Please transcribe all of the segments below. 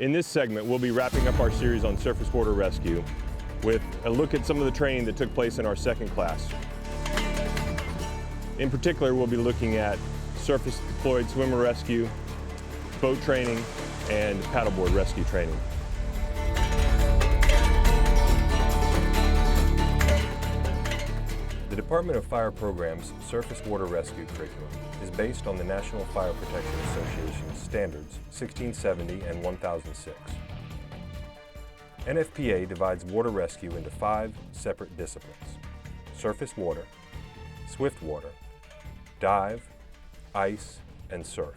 In this segment, we'll be wrapping up our series on surface water rescue with a look at some of the training that took place in our second class. In particular, we'll be looking at surface deployed swimmer rescue, boat training, and paddleboard rescue training. The Department of Fire Program's Surface Water Rescue curriculum is based on the National Fire Protection Association's standards 1670 and 1006. NFPA divides water rescue into 5 separate disciplines: surface water, swift water, dive, ice, and surf.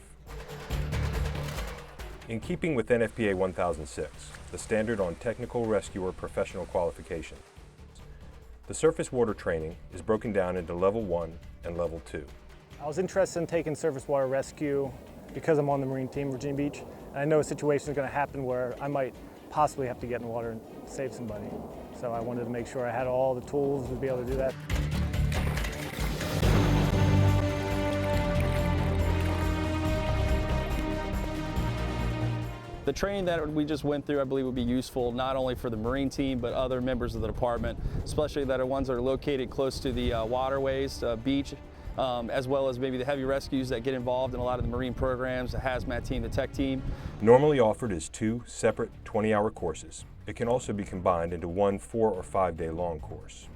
In keeping with NFPA 1006, the standard on technical rescuer professional qualification, the surface water training is broken down into Level 1 and Level 2. I was interested in taking surface water rescue because I'm on the Marine team, Virginia Beach, and I know a situation is going to happen where I might possibly have to get in the water and save somebody. So I wanted to make sure I had all the tools to be able to do that. The training that we just went through, I believe, would be useful not only for the Marine team, but other members of the department, especially that are ones that are located close to the waterways, beach, as well as maybe the heavy rescues that get involved in a lot of the Marine programs, the hazmat team, the tech team. Normally offered as 2 separate 20-hour courses, it can also be combined into one 4 or 5 day long course.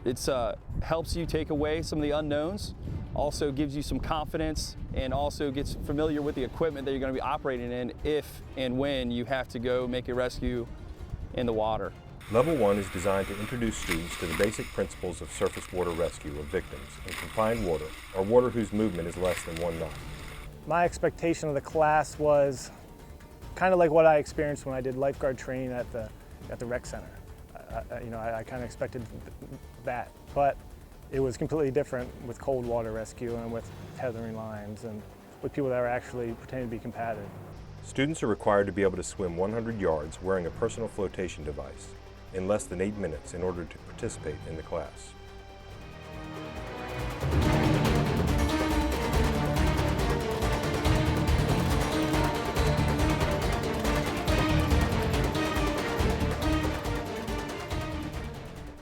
It helps you take away some of the unknowns, also gives you some confidence, and also gets familiar with the equipment that you're going to be operating in if and when you have to go make a rescue in the water. Level 1 is designed to introduce students to the basic principles of surface water rescue of victims in confined water or water whose movement is less than 1 knot. My expectation of the class was kind of like what I experienced when I did lifeguard training at the rec center. I kind of expected that, but it was completely different with cold water rescue and with tethering lines and with people that are actually pretending to be combative. Students are required to be able to swim 100 yards wearing a personal flotation device in less than 8 minutes in order to participate in the class.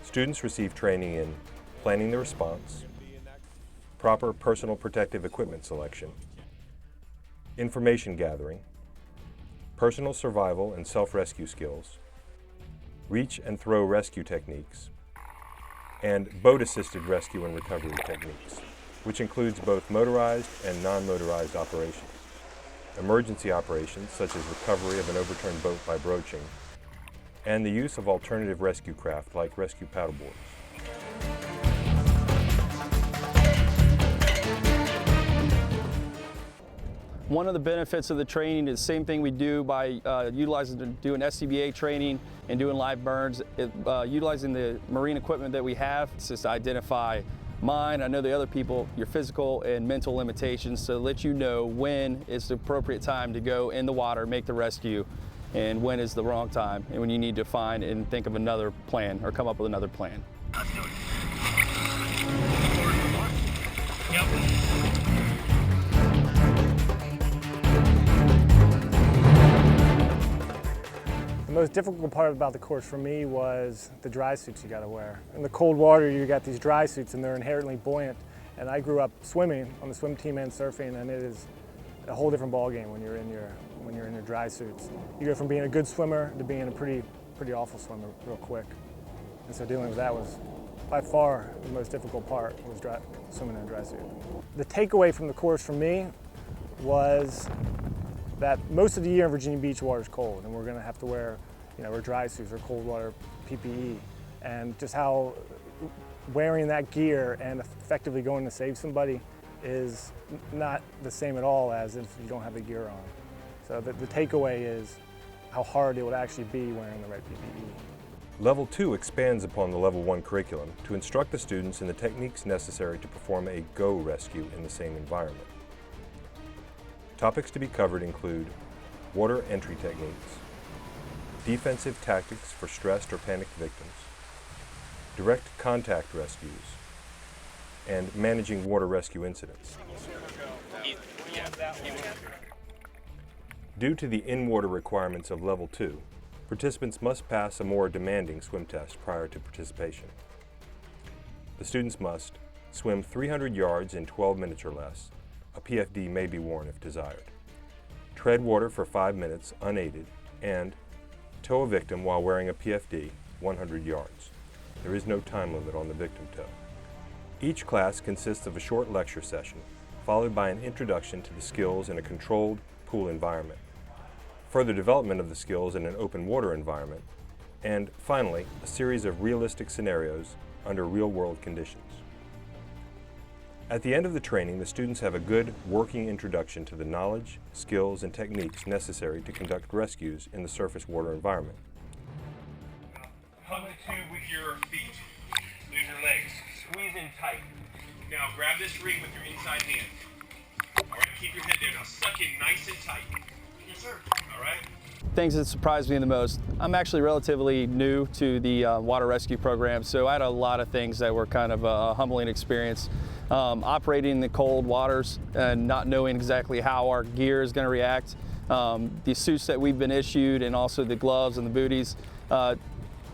Students receive training in planning the response, proper personal protective equipment selection, information gathering, personal survival and self-rescue skills, reach and throw rescue techniques, and boat-assisted rescue and recovery techniques, which includes both motorized and non-motorized operations, emergency operations such as recovery of an overturned boat by broaching, and the use of alternative rescue craft like rescue paddleboards. One of the benefits of the training is the same thing we do by doing SCBA training and doing live burns, utilizing the marine equipment that we have. It's just to identify mine, I know the other people, your physical and mental limitations, to let you know when is the appropriate time to go in the water, make the rescue, and when is the wrong time, and when you need to find and think of another plan or come up with another plan. Yep. The most difficult part about the course for me was the dry suits you got to wear. In the cold water, you got these dry suits and they're inherently buoyant. And I grew up swimming on the swim team and surfing, and it is a whole different ballgame when you're in your dry suits. You go from being a good swimmer to being a pretty awful swimmer real quick. And so dealing with that was by far the most difficult part, was swimming in a dry suit. The takeaway from the course for me was that most of the year in Virginia Beach water is cold, and we're going to have to wear, our dry suits or cold water PPE, and just how wearing that gear and effectively going to save somebody is not the same at all as if you don't have the gear on. So the takeaway is how hard it would actually be wearing the right PPE. Level 2 expands upon the Level 1 curriculum to instruct the students in the techniques necessary to perform a go rescue in the same environment. Topics to be covered include water entry techniques, defensive tactics for stressed or panicked victims, direct contact rescues, and managing water rescue incidents. Due to the in-water requirements of Level 2, participants must pass a more demanding swim test prior to participation. The students must swim 300 yards in 12 minutes or less. A PFD may be worn if desired. Tread water for 5 minutes unaided, and tow a victim while wearing a PFD 100 yards. There is no time limit on the victim tow. Each class consists of a short lecture session, followed by an introduction to the skills in a controlled pool environment, further development of the skills in an open water environment, and finally, a series of realistic scenarios under real-world conditions. At the end of the training, the students have a good working introduction to the knowledge, skills, and techniques necessary to conduct rescues in the surface water environment. Hug the tube with your feet. Use your legs. Squeeze in tight. Now grab this ring with your inside hand. All right, keep your head there. Now suck in nice and tight. Yes, sir. All right. Things that surprised me the most, I'm actually relatively new to the water rescue program, so I had a lot of things that were kind of a humbling experience. Operating in the cold waters and not knowing exactly how our gear is going to react. The suits that we've been issued and also the gloves and the booties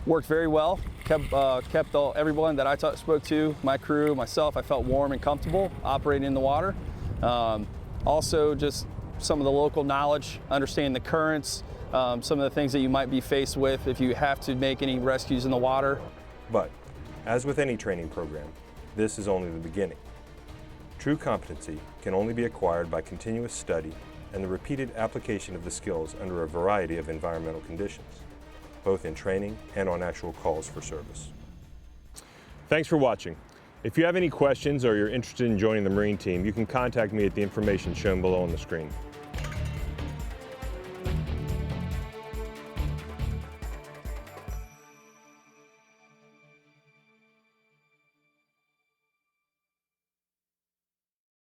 worked very well. Kept everyone that I spoke to, my crew, myself, I felt warm and comfortable operating in the water. Also just some of the local knowledge, understanding the currents, some of the things that you might be faced with if you have to make any rescues in the water. But, as with any training program, this is only the beginning. True competency can only be acquired by continuous study and the repeated application of the skills under a variety of environmental conditions, both in training and on actual calls for service. Thanks for watching. If you have any questions or you're interested in joining the Marine team, you can contact me at the information shown below on the screen.